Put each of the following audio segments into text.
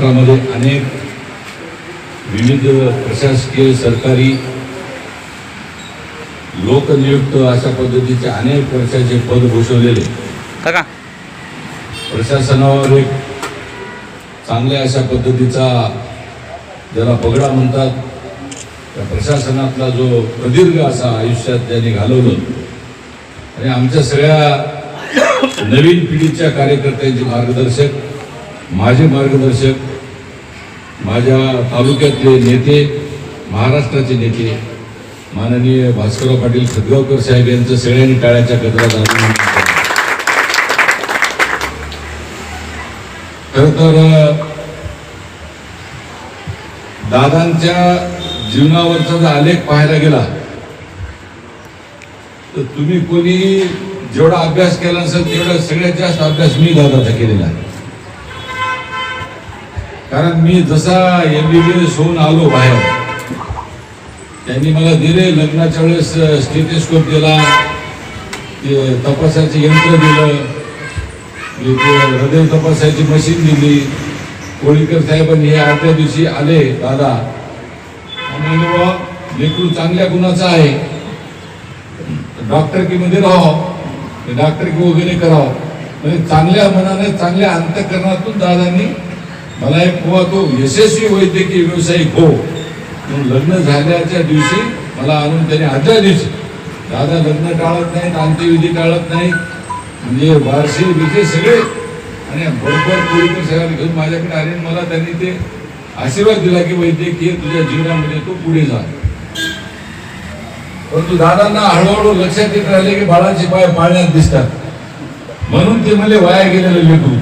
महाराष्ट्रामध्ये अनेक विविध प्रशासकीय सरकारी लोकनियुक्त अशा पद्धतीचे अनेक वर्षाचे पद भूषवलेले प्रशासनावर एक चांगल्या अशा पद्धतीचा ज्याला पगडा म्हणतात त्या प्रशासनातला जो प्रदीर्घ असा आयुष्यात त्यांनी घालवलं आणि आमच्या सगळ्या नवीन पिढीच्या कार्यकर्त्यांचे मार्गदर्शक माझे मार्गदर्शक माझ्या तालुक्यातले नेते महाराष्ट्राचे नेते माननीय भास्करराव पाटील खतगावकर साहेब यांचं सगळ्यांनी टाळ्याच्या गजरात अभिनंदन केलं. खरं तर दादांच्या जीवनावरचा जर आलेख पाहायला गेला तर तुम्ही कोणी जेवढा अभ्यास केला असेल तेवढा सगळ्यात जास्त अभ्यास मी दादाचा केलेला आहे. कारण मी जसा MBBS होऊन आलो बाहेर त्यांनी मला दिले लग्नाच्या वेळेस स्टेथोस्कोप दिला, तपासाचे यंत्र दिलं, हृदय तपासायची मशीन दिली. कोळीकर साहेबांनी हे आदल्या दिवशी आले दादा आणि लेकरू चांगल्या गुणाचा आहे, डॉक्टरकीमध्ये राहावं, डॉक्टरकी वगैरे करावं. म्हणजे चांगल्या मनाने चांगल्या अंतःकरणातून दादांनी मला एक तो यशस्वी वैद्यकीय व्यावसायिक हो म्हणून लग्न झाल्याच्या दिवशी मला आणून त्याने आदल्या दिवशी दादा लग्न टाळत नाहीत, अंत्यविधी टाळत नाहीत, म्हणजे वारशी विषय सगळे आणि बरोबर कोळीकर साहेब घेऊन माझ्याकडे आले. मला त्यांनी ते आशीर्वाद दिला की वैद्यकीय तुझ्या जीवनामध्ये तू पुढे जा. परंतु दादांना हळूहळू लक्षात येत राहिले की बाळाचे पाय पाळण्यात दिसतात म्हणून ते मला वाया गेलेलं लेकरू.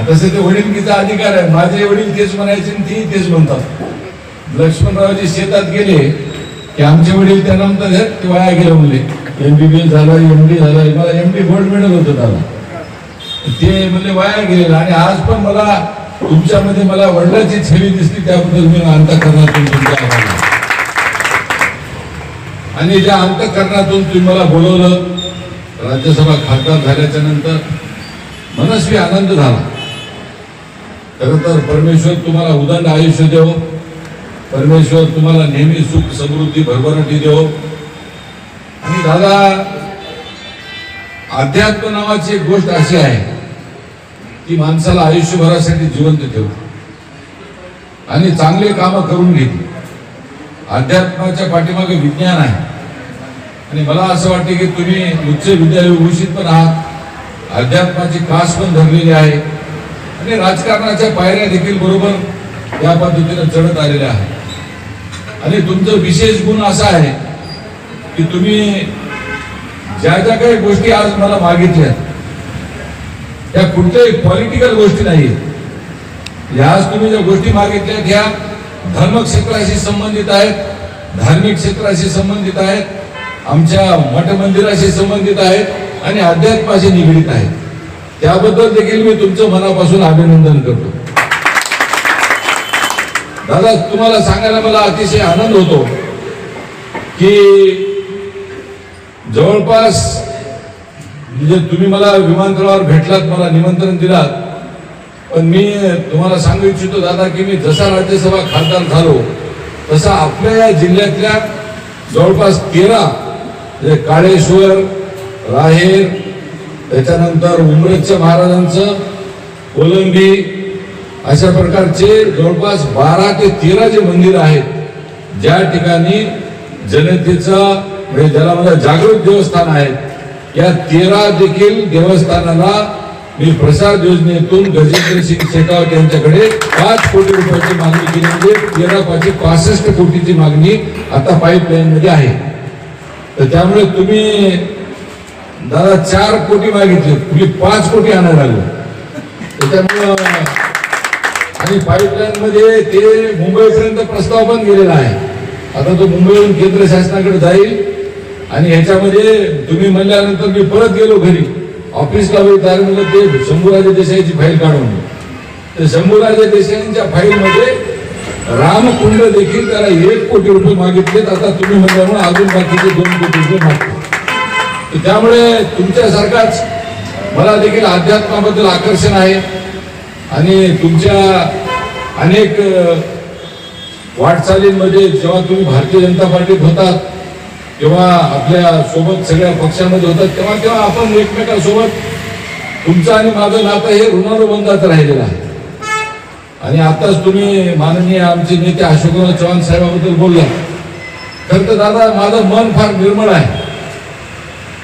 तसे ते वडीलकीचा अधिकार आहे. माझे वडील तेच म्हणायचे आणि तेही तेच म्हणतात. लक्ष्मणरावजी शेतात गेले की आमचे वडील त्यांना म्हणतात ते वाया गेलं म्हणले. MBBS झालं, MD झालं, मला MD गोल्ड मेडल होतं दादा, ते म्हणजे वाया गेलेलं. आणि आज पण मला तुमच्यामध्ये मला वडिलांची छवी दिसली त्याबद्दल मी अंतःकरणातून तुमच्या आभारी आहे. आणि ज्या अंतःकरणातून तुम्ही मला बोलवलं राज्यसभा खासदार झाल्याच्या नंतर मनस्वी आनंद झाला. खरं तर परमेश्वर तुम्हाला उदंड आयुष्य देव, परमेश्वर तुम्हाला नेहमी सुख समृद्धी भरभराटी देव. आणि दादा अध्यात्म नावाची एक गोष्ट अशी आहे ती माणसाला आयुष्यभरासाठी जिवंत ठेवते आणि चांगले कामं करून घेते. अध्यात्माच्या पाठीमागे विज्ञान आहे आणि मला असं वाटतं की तुम्ही उच्च विद्याभूषित पण आहात, अध्यात्माची कास पण धरलेली आहे आणि राजकारणाच्या पायऱ्या देखील बरोबर या पद्धतीने चढत आलेल्या आहेत. आणि तुमचं विशेष गुण असा आहे की तुम्ही ज्या ज्या काही गोष्टी आज मला मागितल्या त्या कुठल्याही पॉलिटिकल गोष्टी नाही. आज तुम्ही ज्या गोष्टी मागितल्या त्या धर्म क्षेत्राशी संबंधित आहेत, धार्मिक क्षेत्राशी संबंधित आहेत, आमच्या मठ मंदिराशी संबंधित आहेत आणि अध्यात्माशी निगडीत आहेत. त्याबद्दल देखील मी तुमचं मनापासून अभिनंदन करतो. दादा तुम्हाला सांगायला मला अतिशय आनंद होतो की जवळपास म्हणजे तुम्ही मला विमानतळावर भेटलात, मला निमंत्रण दिलात, पण मी तुम्हाला सांगू इच्छितो दादा की मी जसा राज्यसभा खासदार झालो तसा आपल्या या जिल्ह्यातल्या जवळपास 13 म्हणजे काळेश्वर, राहेर, त्याच्यानंतर उमरेच्या महाराजांचं, कोलंबी अशा प्रकारचे जवळपास 12 ते 13 जे मंदिर आहेत ज्या ठिकाणी जनतेचा म्हणजे ज्याला मला जागृत देवस्थान आहेत, या 13 देखील देवस्थानाला मी प्रसाद योजनेतून गजेंद्र सिंग शेखावत यांच्याकडे 5 कोटी रुपयाची मागणी केली. म्हणजे 13,65 कोटीची मागणी आता पाईपलाईन मध्ये आहे. तर त्यामुळे तुम्ही दादा 4 कोटी मागितले, तुम्ही 5 कोटी आणायला लागले. त्याच्यामुळं आणि पाईपलाईन मध्ये ते मुंबईपर्यंत प्रस्ताव पण गेलेला आहे. आता तो मुंबईहून केंद्र शासनाकडे जाईल आणि ह्याच्यामध्ये तुम्ही म्हणल्यानंतर मी परत गेलो घरी ऑफिसला म्हणलं ते शंभूराजे देसाईची फाईल काढून, तर शंभूराजे देसाईंच्या फाईलमध्ये रामकुंड देखील त्याला 1 कोटी रुपये मागितलेत. आता तुम्ही म्हणल्यामुळे अजून बाकीचे 2 कोटी रुपये मागतो. त्यामुळे तुमच्यासारखाच मला देखील अध्यात्माबद्दल आकर्षण आहे आणि तुमच्या अनेक वाटचालींमध्ये जेव्हा तुम्ही भारतीय जनता पार्टीत होतात तेव्हा आपल्या सोबत सगळ्या पक्षामध्ये होतात तेव्हा तेव्हा आपण एकमेकांसोबत तुमचं आणि माझं नातं हे ऋणानुबंधात राहिलेलं आहे. आणि आताच तुम्ही माननीय आमचे नेते अशोकराव चव्हाण साहेबांबद्दल बोलला. खरं तर दादा माझं मन फार निर्मळ आहे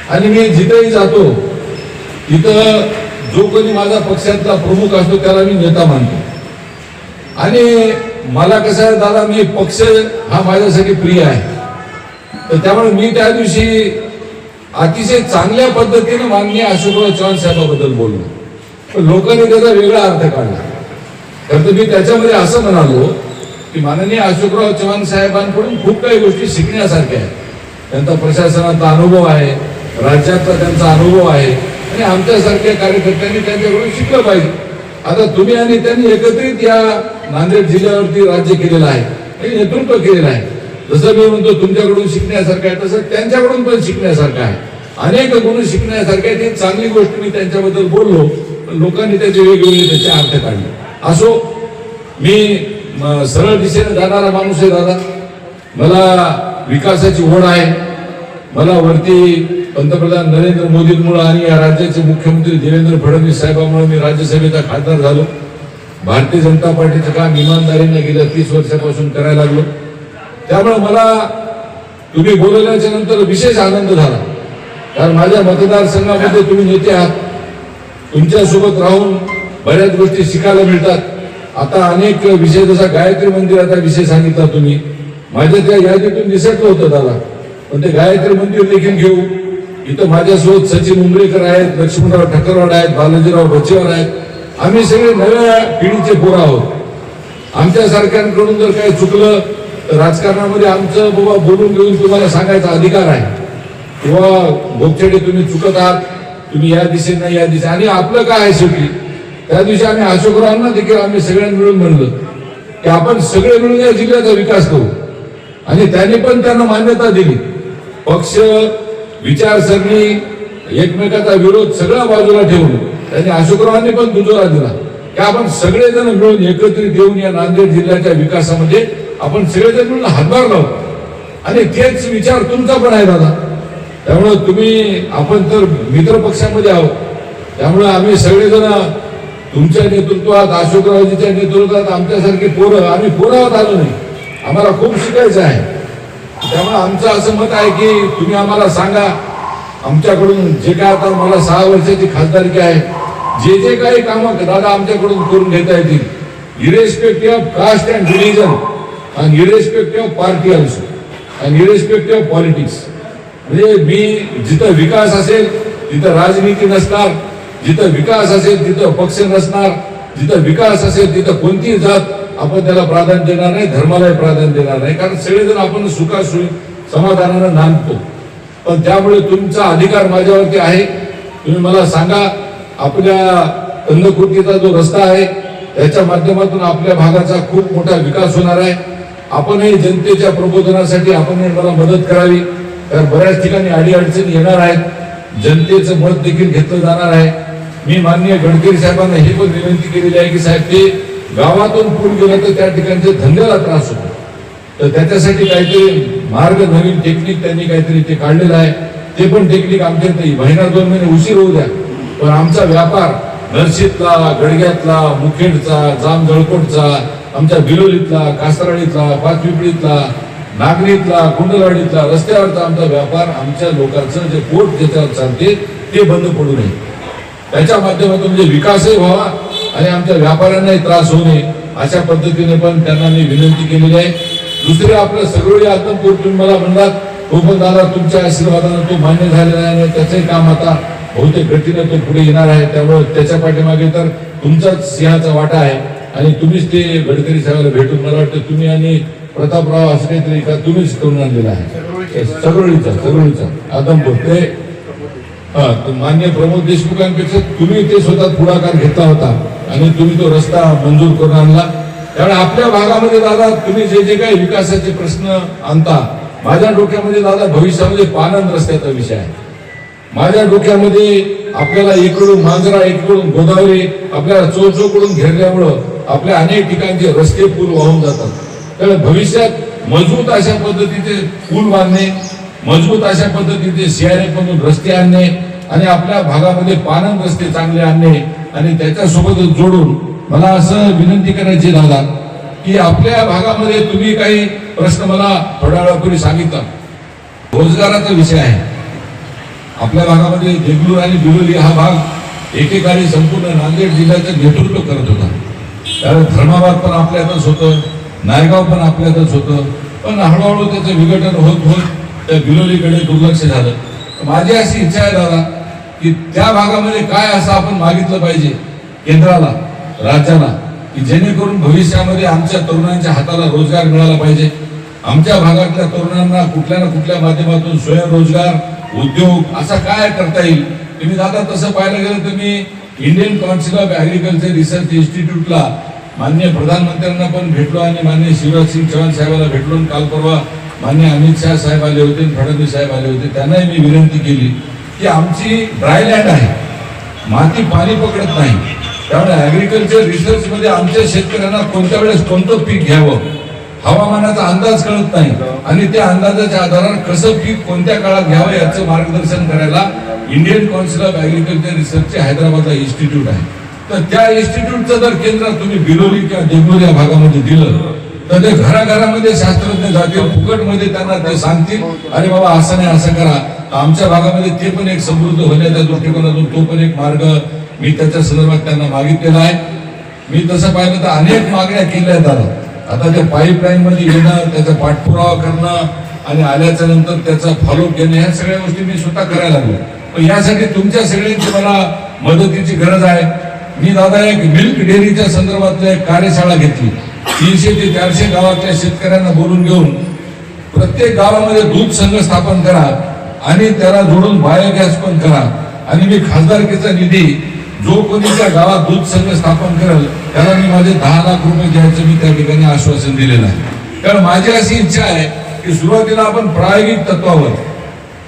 आणि मी जिथेही जातो तिथं जो कोणी माझा पक्षातला प्रमुख असतो त्याला मी नेता मानतो. आणि मला कसं आहे दादा मी पक्ष हा माझ्यासाठी प्रिय आहे. तर त्यामुळे मी त्या दिवशी अतिशय चांगल्या पद्धतीने माननीय अशोकराव चव्हाण साहेबांबद्दल बोललो. पण लोकांनी त्याचा वेगळा अर्थ काढला. खरं तर मी त्याच्यामध्ये असं म्हणालो की माननीय अशोकराव चव्हाण साहेबांकडून खूप काही गोष्टी शिकण्यासारख्या आहेत. त्यांचा प्रशासनाचा अनुभव आहे, राज्यातला त्यांचा अनुभव आहे आणि आमच्यासारख्या कार्यकर्त्यांनी त्यांच्याकडून शिकलं पाहिजे. आता तुम्ही आणि त्यांनी एकत्रित या नांदेड जिल्ह्यावरती राज्य केलेलं आहे आणि नेतृत्व केलेलं आहे. जसं मी म्हणतो तुमच्याकडून शिकण्यासारखं आहे तसं त्यांच्याकडून पण शिकण्यासारखं आहे. अनेक गुण शिकण्यासारखे आहे. ती चांगली गोष्ट मी त्यांच्याबद्दल बोललो पण लोकांनी त्याचे वेगवेगळे त्याचे अर्थ काढले. असो मी सरळ दिशेने जाणारा माणूस आहे दादा. मला विकासाची ओढ आहे. मला वरती पंतप्रधान नरेंद्र मोदींमुळे आणि या राज्याचे मुख्यमंत्री देवेंद्र फडणवीस साहेबांमुळे मी राज्यसभेचा खासदार झालो. भारतीय जनता पार्टीचं काम इमानदारीने गेल्या 30 वर्षापासून करायला लागलो. त्यामुळे मला तुम्ही बोलवल्याच्या नंतर विशेष आनंद झाला. कारण माझ्या मतदारसंघामध्ये तुम्ही नेते आहात. तुमच्यासोबत राहून बऱ्याच गोष्टी शिकायला मिळतात. आता अनेक विषय जसा गायत्री मंदिराचा विषय सांगितला तुम्ही माझ्या त्या यादीतून निसटलं होतं दादा. पण ते गायत्री मंदिर देखील घेऊ. इथं माझ्यासोबत सचिन उमरेकर आहेत, लक्ष्मणराव ठक्करवाड आहेत, बालाजीराव बच्चेवर आहेत. आम्ही सगळे नव्या पिढीचे पोरं आहोत. आमच्यासारख्यांकडून जर काही चुकलं तर राजकारणामध्ये आमचं बाबा बोलून घेऊन तुम्हाला सांगायचा अधिकार आहे किंवा गोपछेडे तुम्ही चुकत आहात, तुम्ही या दिशेने या दिशे. आणि आपलं काय आहे शेवटी त्या दिवशी आम्ही अशोकरावांना देखील आम्ही सगळ्यांनी मिळून म्हणलं की आपण सगळे मिळून या जिल्ह्याचा विकास करू. आणि त्यांनी पण त्यांना मान्यता दिली. पक्ष विचारसरणी एकमेकाचा विरोध सगळा बाजूला ठेवून त्यांनी अशोकरावांनी पण दुजोरा दिला की आपण सगळेजण मिळून एकत्रित येऊन या नांदेड जिल्ह्याच्या विकासामध्ये आपण सगळेजण मिळून हातभार लावू. आणि तेच विचार तुमचा पण आहे दादा. त्यामुळे तुम्ही आपण तर मित्र पक्षामध्ये आहोत. त्यामुळे आम्ही सगळेजण तुमच्या नेतृत्वात अशोकरावजीच्या नेतृत्वात आमच्यासारखे पोरं आम्ही पोरावत आलो नाही. आम्हाला खूप शिकायचं आहे. त्यामुळे आमचं असं मत आहे की तुम्ही आम्हाला सांगा आमच्याकडून जे काय आता मला 6 वर्षाची खासदारकी आहे जे जे काही कामं दादा आमच्याकडून करून घेता येतील irrespective of caste and religion आणि इरेस्पेक्टिव्ह ऑफ पार्टी ऑल्सो आणि इरेस्पेक्टिव्ह ऑफ पॉलिटिक्स. म्हणजे मी जिथं विकास असेल तिथं राजनीती नसणार, जिथं विकास असेल तिथं पक्ष नसणार, जिथं विकास असेल तिथं कोणतीही जात आपण त्याला प्राधान्य देणार नाही, धर्मालाही प्राधान्य देणार नाही. कारण सगळेजण आपण सुखासुखी समाधानानं नांदतो. पण त्यामुळे तुमचा अधिकार माझ्यावरती आहे. तुम्ही मला सांगा आपल्या कंदकुर्तीचा जो रस्ता आहे त्याच्या माध्यमातून आपल्या भागाचा खूप मोठा विकास होणार आहे. आपणही जनतेच्या प्रबोधनासाठी आपणही मला मदत करावी. कारण बऱ्याच ठिकाणी अडीअडचणी येणार आहेत. जनतेचं मत देखील घेतलं जाणार आहे. मी माननीय गडकरी साहेबांना हे पण विनंती केलेली आहे की साहेब ते गावातून पूल गेलं तर त्या ठिकाणच्या धंद्याला त्रास होतो. तर त्याच्यासाठी काहीतरी मार्ग नवीन टेक्निक त्यांनी काहीतरी ते काढलेलं आहे. ते पण टेक्निक आमच्या महिना 2 महिने उशीर होऊ द्या पण आमचा व्यापार नरशीतला, गडग्यातला, मुखेडचा, जाम जळकोटचा, आमच्या बिलोलीतला, कासराळीतला, पाचपिपळीतला, नागरीतला, कुंडलवाडीतला रस्त्यावरचा आमचा व्यापार आमच्या लोकांचं जे पोट ज्याच्यावर चालते ते बंद पडू नये. त्याच्या माध्यमातून म्हणजे विकासही व्हावा आणि आमच्या व्यापाऱ्यांनाही त्रास होऊ नये अशा पद्धतीने पण त्यांना मी विनंती केलेली आहे. दुसरे आपलं सगळी आदमपूर तुम्ही मला म्हणलात तो पण दादा तुमच्या आशीर्वादानं तो मान्य झालेला आहे. त्याचंही काम आता बहुतेक गतीने तो पुढे येणार आहे. त्यामुळे त्याच्या पाठीमागे तर तुमचाच सिंहाचा वाटा आहे आणि तुम्हीच ते गडकरी साहेबांना भेटून मला वाटतं तुम्ही आणि प्रतापराव असं काहीतरी का तुम्हीच करून आणलेला आहे. सगळीचा आदमपूर ते मान्य प्रमोद देशमुखांपेक्षा तुम्ही ते स्वतः पुढाकार घेतला होता आणि तुम्ही तो रस्ता मंजूर करून आणला. त्यामुळे आपल्या भागामध्ये दादा तुम्ही जे जे काही विकासाचे प्रश्न आणता माझ्या डोक्यामध्ये दादा भविष्यामध्ये पानंद रस्त्याचा विषय आहे. माझ्या डोक्यामध्ये आपल्याला इकडून मांजरा इकडून गोदावरी आपल्याला चौचौकडून घेरल्यामुळं आपल्या अनेक ठिकाणचे रस्ते पूल वाहून जातात। तर भविष्यात मजबूत अशा पद्धतीचे पूल बांधणे, मजबूत अशा पद्धतीचे CRF मधून रस्ते आणणे आणि आपल्या भागामध्ये पाणंद रस्ते चांगले आणणे आणि त्याच्यासोबतच जोडून मला असं विनंती करायची दादा की आपल्या भागामध्ये तुम्ही काही प्रश्न मला थोड्या वेळापूर्वी सांगितला, रोजगाराचा विषय आहे। आपल्या भागामध्ये देगलूर आणि बिलोली हा भाग एकेकाळी संपूर्ण नांदेड जिल्ह्याचं नेतृत्व करत होता। कारण धर्माबाद पण आपल्यातच होतं, नायगाव पण आपल्यातच होतं, पण हळूहळू त्याचं विघटन होत होत त्या बिलोलीकडे दुर्लक्ष झालं। माझी अशी इच्छा आहे दादा की त्या भागामध्ये काय असं आपण मागितलं पाहिजे केंद्राला, राज्याला, की जेणेकरून भविष्यामध्ये आमच्या तरुणांच्या हाताला रोजगार मिळाला पाहिजे। आमच्या भागातल्या तरुणांना कुठल्या ना कुठल्या माध्यमातून स्वयंरोजगार, उद्योग असा काय करता येईल। तुम्ही दादा तसं पाहायला गेलं तर मी Indian Council of Agriculture Research इन्स्टिट्यूटला माननीय प्रधानमंत्र्यांना पण भेटलो आणि माननीय शिवराज सिंग चौहान साहेबांना भेटलो। काल परवा माननीय अमित शाह साहेब आले होते, फडणवीस साहेब आले होते, त्यांनाही मी विनंती केली की आमची ड्रायलँड आहे, माती पाणी पकडत नाही, त्यामुळे ॲग्रिकल्चर रिसर्च मध्ये आमच्या शेतकऱ्यांना कोणत्या वेळेस कोणतं पीक घ्यावं, हवामानाचा अंदाज कळत नाही आणि त्या अंदाजाच्या आधारावर कसं पीक कोणत्या काळात घ्यावं याचं मार्गदर्शन करायला इंडियन काउन्सिल ऑफ ॲग्रिकल्चर रिसर्चचे हैदराबादला इन्स्टिट्यूट आहे। तर त्या इन्स्टिट्यूटचं जर केंद्र तुम्ही बिलोली किंवा देगलूर या भागामध्ये दिलं तर ते घराघरामध्ये शास्त्रज्ञ जातील, फुकटमध्ये त्यांना ते सांगतील अरे बाबा असं नाही असं करा। आमच्या भागामध्ये ते पण एक समृद्ध होण्याच्या दृष्टिकोनातून तो पण एक मार्ग मी त्याच्या संदर्भात त्यांना मागितलेला आहे। मी तसं पाहिलं तर अनेक मागण्या केल्या आहेत दादा। आता ते पाईपलाईन मध्ये येणं, त्याचा पाठपुरावा करणं आणि आल्याच्या नंतर त्याचा फॉलोअप घेणं, ह्या सगळ्या गोष्टी मी स्वतः करायला लागलो। पण यासाठी तुमच्या सगळ्यांची मला मदतीची गरज आहे। मी दादा एक मिल्क डेअरीच्या संदर्भातल्या एक कार्यशाळा घेतली। 300 ते 400 गावातल्या शेतकऱ्यांना बोलून घेऊन प्रत्येक गावामध्ये दूध संघ स्थापन करा आणि त्याला जोडून बायोगॅस पण करा आणि मी खासदारकीचा निधी जो कोणी त्या गावात दूध संघ स्थापन करेल त्याला मी माझे 10 लाख रुपये द्यायचं मी त्या ठिकाणी आश्वासन दिलेलं आहे। कारण माझी अशी इच्छा आहे की सुरुवातीला आपण प्रायोगिक तत्वावर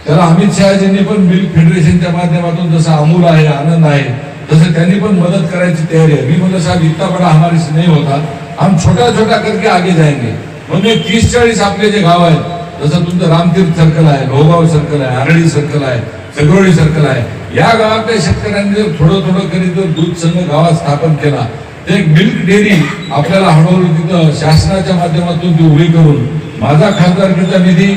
त्याला अमित शहाजींनी पण मिल्क फेडरेशनच्या माध्यमातून जसं अमूल आहे, आनंद आहे, तसं त्यांनी पण मदत करायची तयारी आहे। मी म्हणलं साहेब इतना बडा हमारे से नहीं होता, हम छोटा छोटा करके आगे जाएंगे। म्हणून 30-40 आपले जे गाव आहेत, जसं तुमचं रामतीर्थ सर्कल आहे, लोहगाव सर्कल आहे, आरडी सर्कल आहे, सगरोळी सर्कल आहे, या गावातल्या शेतकऱ्यांनी जर थोडं थोडं करीत जर दूध संघ गावात स्थापन केला तर एक मिल्क डेअरी आपल्याला हळूहळू तिथं शासनाच्या माध्यमातून ती उभी करून माझा खासदारकीचा निधी,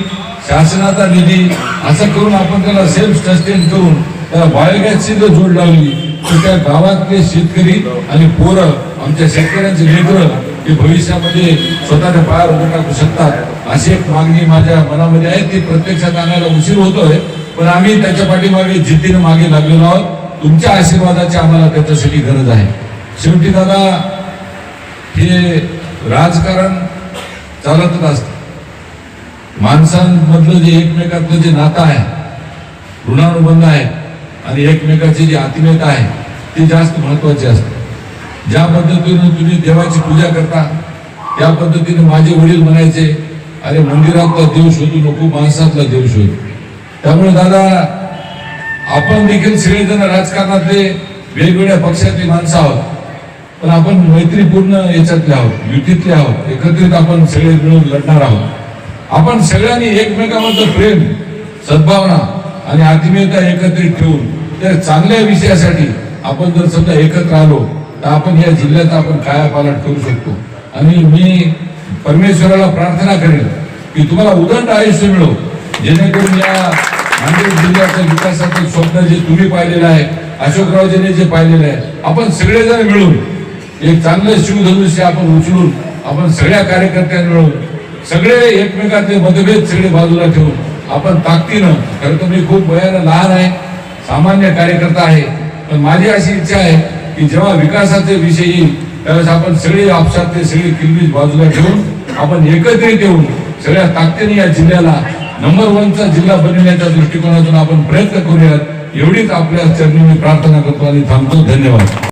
शासनाचा निधी असं करून आपण त्याला सेल्फ सस्टेन करून त्याला बायोगॅसची जर जोड लावली तर त्या गावातले शेतकरी आणि पोरं, आमच्या शेतकऱ्यांचे लेकरं हे भविष्यामध्ये स्वतःच्या पायावर उभे टाकू शकतात। अशी एक मागणी माझ्या मनामध्ये आहे, ती प्रत्यक्षात आणायला उशीर होतोय, पण आम्ही त्याच्या पाठीमागे जिद्दीने मागे लागलेलो आहोत। तुमच्या आशीर्वादाची आम्हाला त्याच्यासाठी गरज आहे। शेवटी दादा हे राजकारण चालतच असतं, माणसांमधलं जे एकमेकातलं जे नातं आहे, ऋणानुबंध आहे आणि एकमेकाची जी आत्मीयता आहे ती जास्त महत्वाची असते। ज्या पद्धतीने तुम्ही देवाची पूजा करता त्या पद्धतीने माझे वडील म्हणायचे अरे मंदिरातला देव शोधू नको, माणसातला देव शोध। त्यामुळे दादा आपण देखील सगळेजण राजकारणातले वेगवेगळ्या पक्षातली माणसं आहोत, पण आपण मैत्रीपूर्ण याच्यातले आहोत, युतीतले आहोत, एकत्रित आपण सगळे मिळून लढणार आहोत। आपण सगळ्यांनी एकमेकांमधलं प्रेम, सद्भावना आणि आत्मीयता एकत्रित ठेवून त्या चांगल्या विषयासाठी आपण जर समजा एकत्र आलो तर आपण या जिल्ह्यात आपण कायापालट करू शकतो। आणि मी परमेश्वराला प्रार्थना करेन की तुम्हाला उदंड आयुष्य मिळो, जेणेकरून या नांदेड जिल्ह्याच्या विकासाचं स्वप्न जे तुम्ही पाहिलेलं आहे, अशोकरावजींनी जे पाहिलेलं आहे, आपण सगळेजण मिळून एक चांगलं शिवधनुष्य आपण उचलून आपण सगळ्या कार्यकर्त्यांनी मिळून सगळे एकमेकातले मतभेद सगळे बाजूला ठेवून आपण ताकदीनं, खरं तर मी खूप वयानं लहान आहे, सामान्य कार्यकर्ता आहे, पण माझी अशी इच्छा आहे की जेव्हा विकासाचे विषय येईल त्यावेळेस आपण सगळे आपसातले सगळे किल्बीज बाजूला ठेवून आपण एकत्रित येऊन सगळ्या ताकदीने या जिल्ह्याला नंबर 1 चा जिल्हा बनवण्याच्या दृष्टिकोनातून आपण प्रयत्न करूयात, एवढीच आपल्या चरणी मी प्रार्थना करतो आणि थांबतो। धन्यवाद।